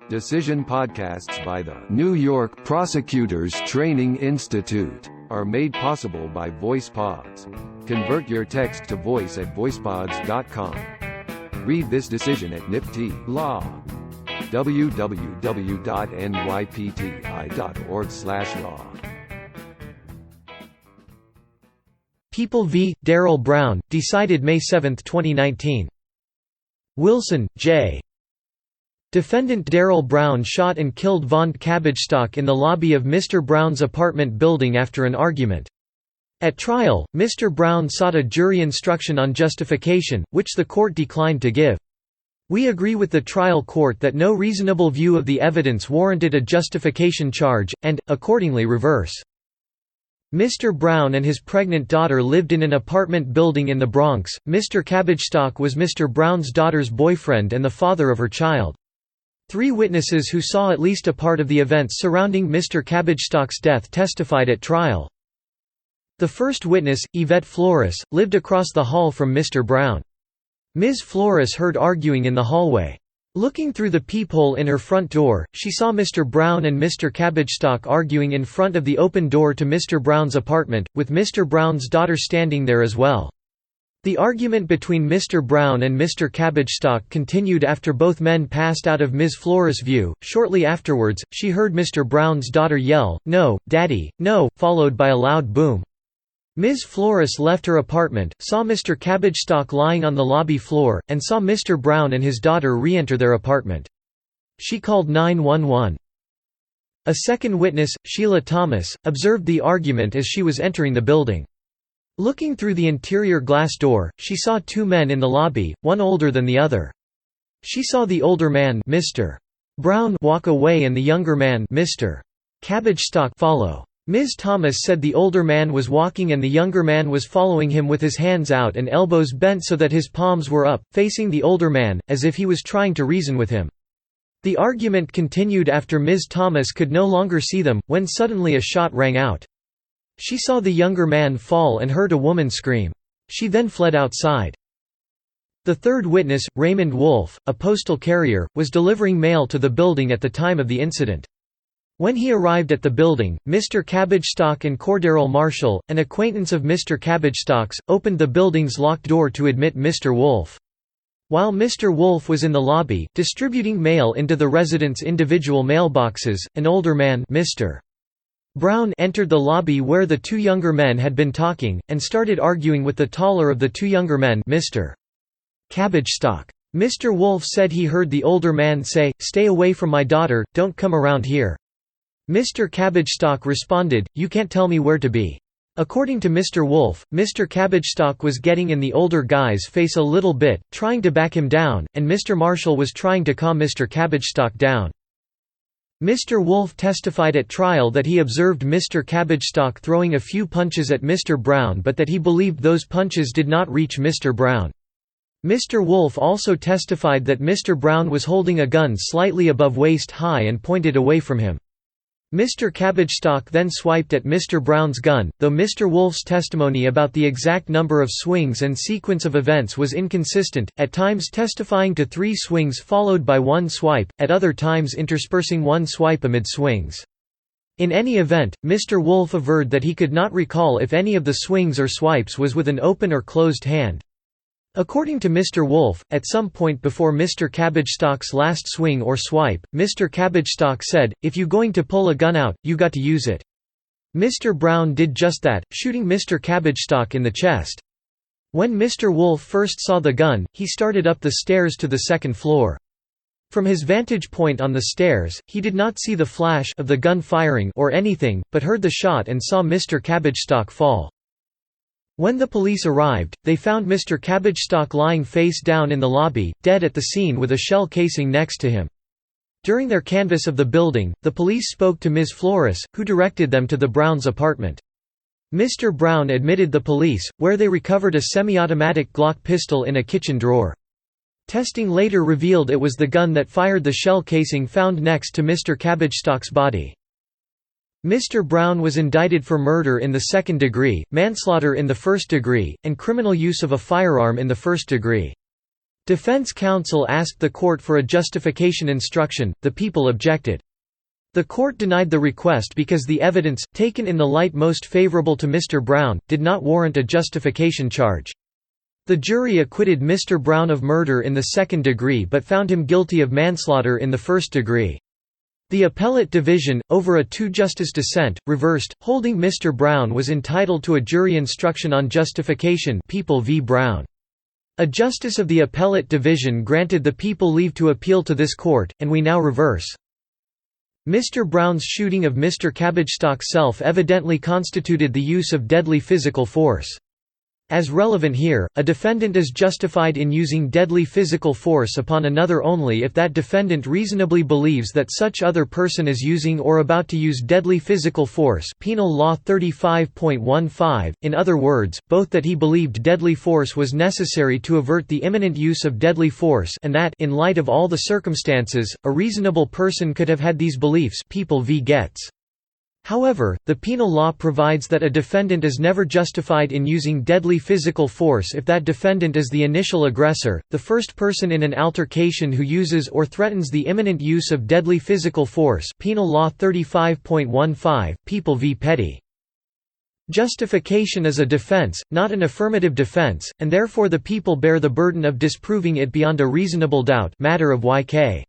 Decision podcasts by the New York Prosecutors Training Institute are made possible by VoicePods. Convert your text to voice at voicepods.com. Read this decision at NYPTI Law. www.nypti.org/law. People v. Darryl Brown, decided May 7, 2019. Wilson, J. Defendant Darryl Brown shot and killed Von Cabbagestock in the lobby of Mr. Brown's apartment building after an argument. At trial, Mr. Brown sought a jury instruction on justification, which the court declined to give. We agree with the trial court that no reasonable view of the evidence warranted a justification charge, and, accordingly reverse. Mr. Brown and his pregnant daughter lived in an apartment building in the Bronx. Mr. Cabbagestock was Mr. Brown's daughter's boyfriend and the father of her child. 3 witnesses who saw at least a part of the events surrounding Mr. Cabbagestock's death testified at trial. The first witness, Yvette Flores, lived across the hall from Mr. Brown. Ms. Flores heard arguing in the hallway. Looking through the peephole in her front door, she saw Mr. Brown and Mr. Cabbagestock arguing in front of the open door to Mr. Brown's apartment, with Mr. Brown's daughter standing there as well. The argument between Mr. Brown and Mr. Cabbagestock continued after both men passed out of Ms. Flores' view. Shortly afterwards, she heard Mr. Brown's daughter yell, "No, Daddy, no," followed by a loud boom. Ms. Flores left her apartment, saw Mr. Cabbagestock lying on the lobby floor, and saw Mr. Brown and his daughter re-enter their apartment. She called 911. A second witness, Sheila Thomas, observed the argument as she was entering the building. Looking through the interior glass door, she saw 2 men in the lobby, one older than the other. She saw the older man, Mr. Brown, walk away and the younger man, Mr. Cabbagestock, follow. Ms. Thomas said the older man was walking and the younger man was following him with his hands out and elbows bent so that his palms were up, facing the older man, as if he was trying to reason with him. The argument continued after Ms. Thomas could no longer see them, when suddenly a shot rang out. She saw the younger man fall and heard a woman scream. She then fled outside. The third witness, Raymond Wolfe, a postal carrier, was delivering mail to the building at the time of the incident. When he arrived at the building, Mr. Cabbagestock and Darryl Marshall, an acquaintance of Mr. Cabbagestock's, opened the building's locked door to admit Mr. Wolfe. While Mr. Wolfe was in the lobby, distributing mail into the residents' individual mailboxes, an older man, Mr. Brown, entered the lobby where the 2 younger men had been talking, and started arguing with the taller of the 2 younger men, Mr. Cabbagestock. Mr. Wolfe said he heard the older man say, "Stay away from my daughter, don't come around here." Mr. Cabbagestock responded, "You can't tell me where to be." According to Mr. Wolfe, Mr. Cabbagestock was getting in the older guy's face a little bit, trying to back him down, and Mr. Marshall was trying to calm Mr. Cabbagestock down. Mr. Wolfe testified at trial that he observed Mr. Cabbagestock throwing a few punches at Mr. Brown but that he believed those punches did not reach Mr. Brown. Mr. Wolfe also testified that Mr. Brown was holding a gun slightly above waist high and pointed away from him. Mr. Cabbagestock then swiped at Mr. Brown's gun, though Mr. Wolfe's testimony about the exact number of swings and sequence of events was inconsistent, at times testifying to 3 swings followed by 1 swipe, at other times interspersing 1 swipe amid swings. In any event, Mr. Wolfe averred that he could not recall if any of the swings or swipes was with an open or closed hand. According to Mr. Wolfe, at some point before Mr. Cabbagestock's last swing or swipe, Mr. Cabbagestock said, "If you going to pull a gun out, you got to use it." Mr. Brown did just that, shooting Mr. Cabbagestock in the chest. When Mr. Wolfe first saw the gun, he started up the stairs to the 2nd floor. From his vantage point on the stairs, he did not see the flash of the gun firing or anything, but heard the shot and saw Mr. Cabbagestock fall. When the police arrived, they found Mr. Cabbagestock lying face down in the lobby, dead at the scene with a shell casing next to him. During their canvass of the building, the police spoke to Ms. Flores, who directed them to the Browns' apartment. Mr. Brown admitted the police, where they recovered a semi-automatic Glock pistol in a kitchen drawer. Testing later revealed it was the gun that fired the shell casing found next to Mr. Cabbagestock's body. Mr. Brown was indicted for murder in the 2nd degree, manslaughter in the 1st degree, and criminal use of a firearm in the 1st degree. Defense counsel asked the court for a justification instruction, the people objected. The court denied the request because the evidence, taken in the light most favorable to Mr. Brown, did not warrant a justification charge. The jury acquitted Mr. Brown of murder in the second degree but found him guilty of manslaughter in the first degree. The appellate division, over a two-justice dissent, reversed, holding Mr. Brown was entitled to a jury instruction on justification. People v. Brown. A justice of the appellate division granted the people leave to appeal to this court, and we now reverse. Mr. Brown's shooting of Mr. Cabbagestock self-evidently constituted the use of deadly physical force. As relevant here, a defendant is justified in using deadly physical force upon another only if that defendant reasonably believes that such other person is using or about to use deadly physical force. Penal Law 35.15. In other words, both that he believed deadly force was necessary to avert the imminent use of deadly force and that, in light of all the circumstances, a reasonable person could have had these beliefs. People v. Getz. However, the penal law provides that a defendant is never justified in using deadly physical force if that defendant is the initial aggressor, the first person in an altercation who uses or threatens the imminent use of deadly physical force. Penal Law 35.15, People v. Petty. Justification is a defense, not an affirmative defense, and therefore the people bear the burden of disproving it beyond a reasonable doubt. Matter of YK.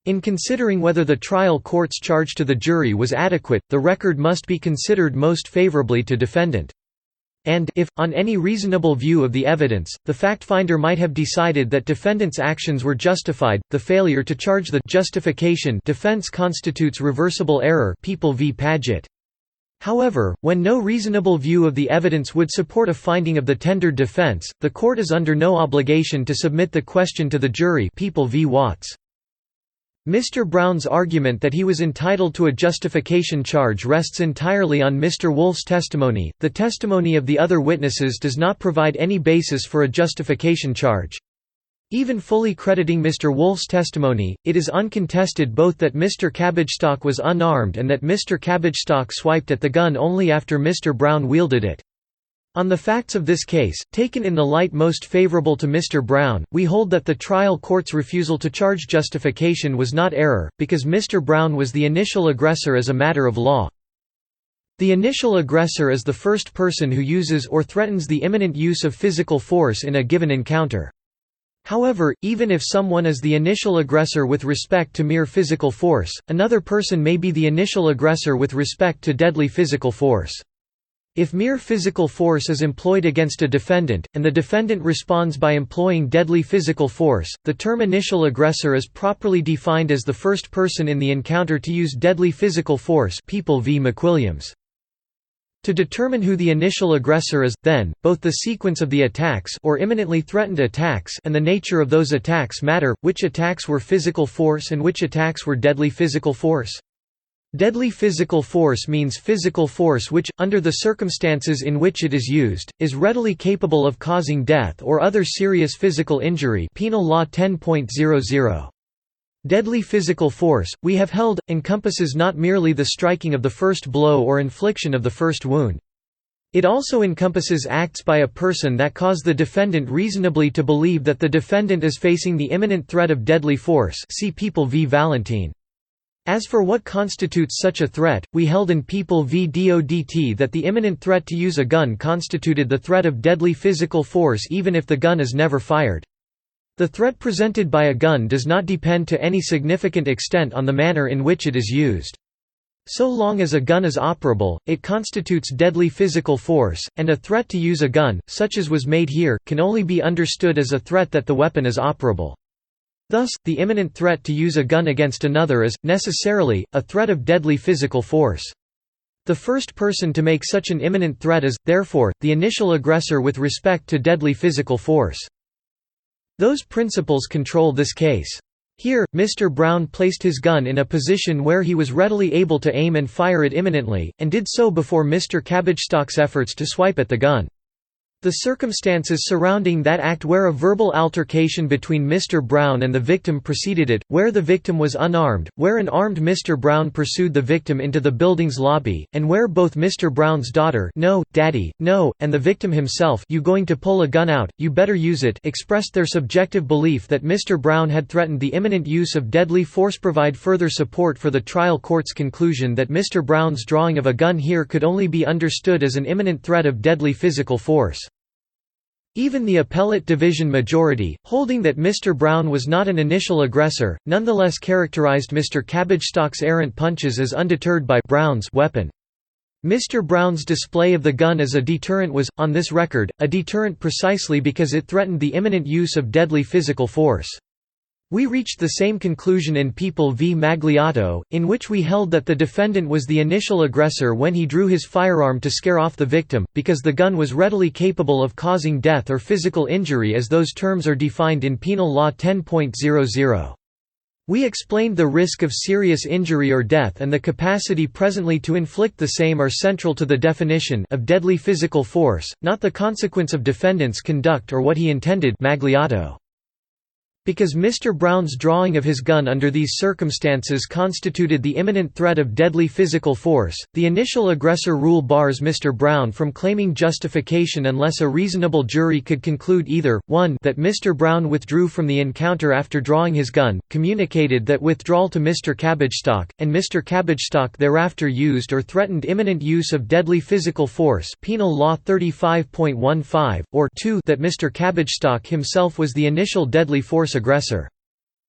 In considering whether the trial court's charge to the jury was adequate, the record must be considered most favorably to defendant. And, if, on any reasonable view of the evidence, the fact-finder might have decided that defendant's actions were justified, the failure to charge the justification defense constitutes reversible error. People v. Paget. However, when no reasonable view of the evidence would support a finding of the tendered defense, the court is under no obligation to submit the question to the jury. People v. Watts. Mr. Brown's argument that he was entitled to a justification charge rests entirely on Mr. Wolf's testimony. The testimony of the other witnesses does not provide any basis for a justification charge. Even fully crediting Mr. Wolf's testimony, it is uncontested both that Mr. Cabbagestock was unarmed and that Mr. Cabbagestock swiped at the gun only after Mr. Brown wielded it. On the facts of this case, taken in the light most favorable to Mr. Brown, we hold that the trial court's refusal to charge justification was not error, because Mr. Brown was the initial aggressor as a matter of law. The initial aggressor is the first person who uses or threatens the imminent use of physical force in a given encounter. However, even if someone is the initial aggressor with respect to mere physical force, another person may be the initial aggressor with respect to deadly physical force. If mere physical force is employed against a defendant, and the defendant responds by employing deadly physical force, the term initial aggressor is properly defined as the first person in the encounter to use deadly physical force. People v. McWilliams. To determine who the initial aggressor is, then, both the sequence of the attacks or imminently threatened attacks and the nature of those attacks matter. Which attacks were physical force and which attacks were deadly physical force? Deadly physical force means physical force which, under the circumstances in which it is used, is readily capable of causing death or other serious physical injury. Penal Law 10.00. Deadly physical force, we have held, encompasses not merely the striking of the first blow or infliction of the first wound. It also encompasses acts by a person that cause the defendant reasonably to believe that the defendant is facing the imminent threat of deadly force. See People v. Valentine. As for what constitutes such a threat, we held in People v. Dodt that the imminent threat to use a gun constituted the threat of deadly physical force even if the gun is never fired. The threat presented by a gun does not depend to any significant extent on the manner in which it is used. So long as a gun is operable, it constitutes deadly physical force, and a threat to use a gun, such as was made here, can only be understood as a threat that the weapon is operable. Thus, the imminent threat to use a gun against another is, necessarily, a threat of deadly physical force. The first person to make such an imminent threat is, therefore, the initial aggressor with respect to deadly physical force. Those principles control this case. Here, Mr. Brown placed his gun in a position where he was readily able to aim and fire it imminently, and did so before Mr. Cabbagestock's efforts to swipe at the gun. The circumstances surrounding that act, where a verbal altercation between Mr. Brown and the victim preceded it, where the victim was unarmed, where an armed Mr. Brown pursued the victim into the building's lobby, and where both Mr. Brown's daughter, "No, Daddy, no," and the victim himself, "You going to pull a gun out, you better use it," expressed their subjective belief that Mr. Brown had threatened the imminent use of deadly force, provide further support for the trial court's conclusion that Mr. Brown's drawing of a gun here could only be understood as an imminent threat of deadly physical force. Even the appellate division majority, holding that Mr. Brown was not an initial aggressor, nonetheless characterized Mr. Cabbagestock's errant punches as undeterred by Brown's weapon. Mr. Brown's display of the gun as a deterrent was, on this record, a deterrent precisely because it threatened the imminent use of deadly physical force. We reached the same conclusion in People v. Magliotto, in which we held that the defendant was the initial aggressor when he drew his firearm to scare off the victim, because the gun was readily capable of causing death or physical injury as those terms are defined in Penal Law 10.00. We explained the risk of serious injury or death and the capacity presently to inflict the same are central to the definition of deadly physical force, not the consequence of defendant's conduct or what he intended. Magliotto. Because Mr. Brown's drawing of his gun under these circumstances constituted the imminent threat of deadly physical force, the initial aggressor rule bars Mr. Brown from claiming justification unless a reasonable jury could conclude either, 1 that Mr. Brown withdrew from the encounter after drawing his gun, communicated that withdrawal to Mr. Cabbagestock, and Mr. Cabbagestock thereafter used or threatened imminent use of deadly physical force, Penal Law 35.15, or 2 that Mr. Cabbagestock himself was the initial deadly force aggressor.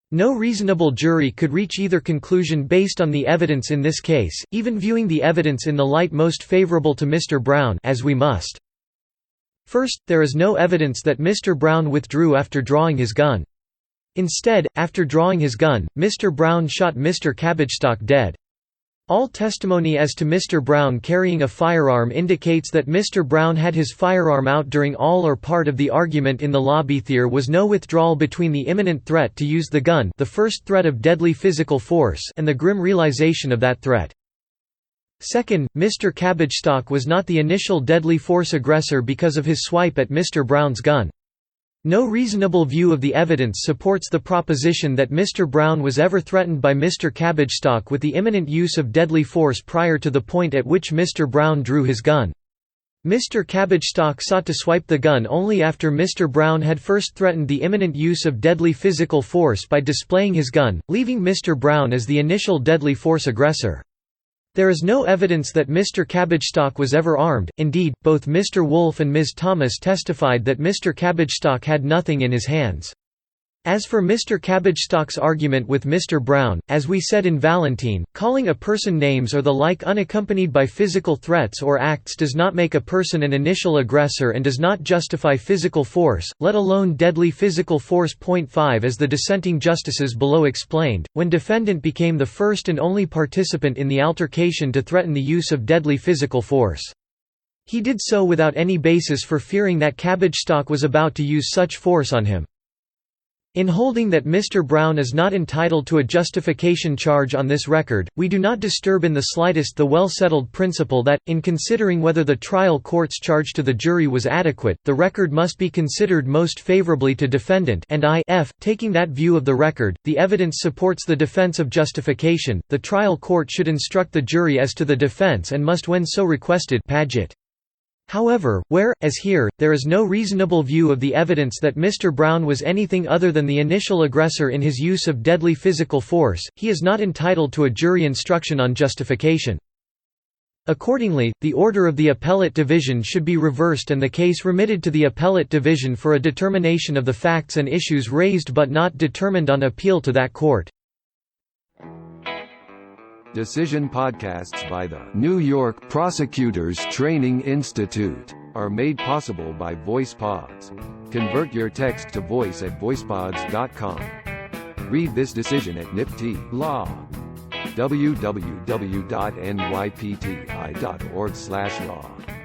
No reasonable jury could reach either conclusion based on the evidence in this case, even viewing the evidence in the light most favorable to Mr. Brown, as we must. First, there is no evidence that Mr. Brown withdrew after drawing his gun. Instead, after drawing his gun, Mr. Brown shot Mr. Cabbagestock dead. All testimony as to Mr. Brown carrying a firearm indicates that Mr. Brown had his firearm out during all or part of the argument in the lobby. There was no withdrawal between the imminent threat to use the gun, the first threat of deadly physical force, and the grim realization of that threat. Second, Mr. Cabbagestock was not the initial deadly force aggressor because of his swipe at Mr. Brown's gun. No reasonable view of the evidence supports the proposition that Mr. Brown was ever threatened by Mr. Cabbagestock with the imminent use of deadly force prior to the point at which Mr. Brown drew his gun. Mr. Cabbagestock sought to swipe the gun only after Mr. Brown had first threatened the imminent use of deadly physical force by displaying his gun, leaving Mr. Brown as the initial deadly force aggressor. There is no evidence that Mr. Cabbagestock was ever armed. Indeed, both Mr. Wolfe and Ms. Thomas testified that Mr. Cabbagestock had nothing in his hands. As for Mr. Cabbagestock's argument with Mr. Brown, as we said in Valentine, calling a person names or the like unaccompanied by physical threats or acts does not make a person an initial aggressor and does not justify physical force, let alone deadly physical force. 5 As the dissenting justices below explained, when defendant became the first and only participant in the altercation to threaten the use of deadly physical force. He did so without any basis for fearing that Cabbagestock was about to use such force on him. In holding that Mr. Brown is not entitled to a justification charge on this record, we do not disturb in the slightest the well-settled principle that, in considering whether the trial court's charge to the jury was adequate, the record must be considered most favorably to defendant, and taking that view of the record, the evidence supports the defense of justification, the trial court should instruct the jury as to the defense and must when so requested Paget. However, where, as here, there is no reasonable view of the evidence that Mr. Brown was anything other than the initial aggressor in his use of deadly physical force, he is not entitled to a jury instruction on justification. Accordingly, the order of the appellate division should be reversed and the case remitted to the appellate division for a determination of the facts and issues raised but not determined on appeal to that court. Decision podcasts by the New York Prosecutors Training Institute are made possible by VoicePods. Convert your text to voice at voicepods.com. Read this decision at NYPTI Law. www.nypti.org/law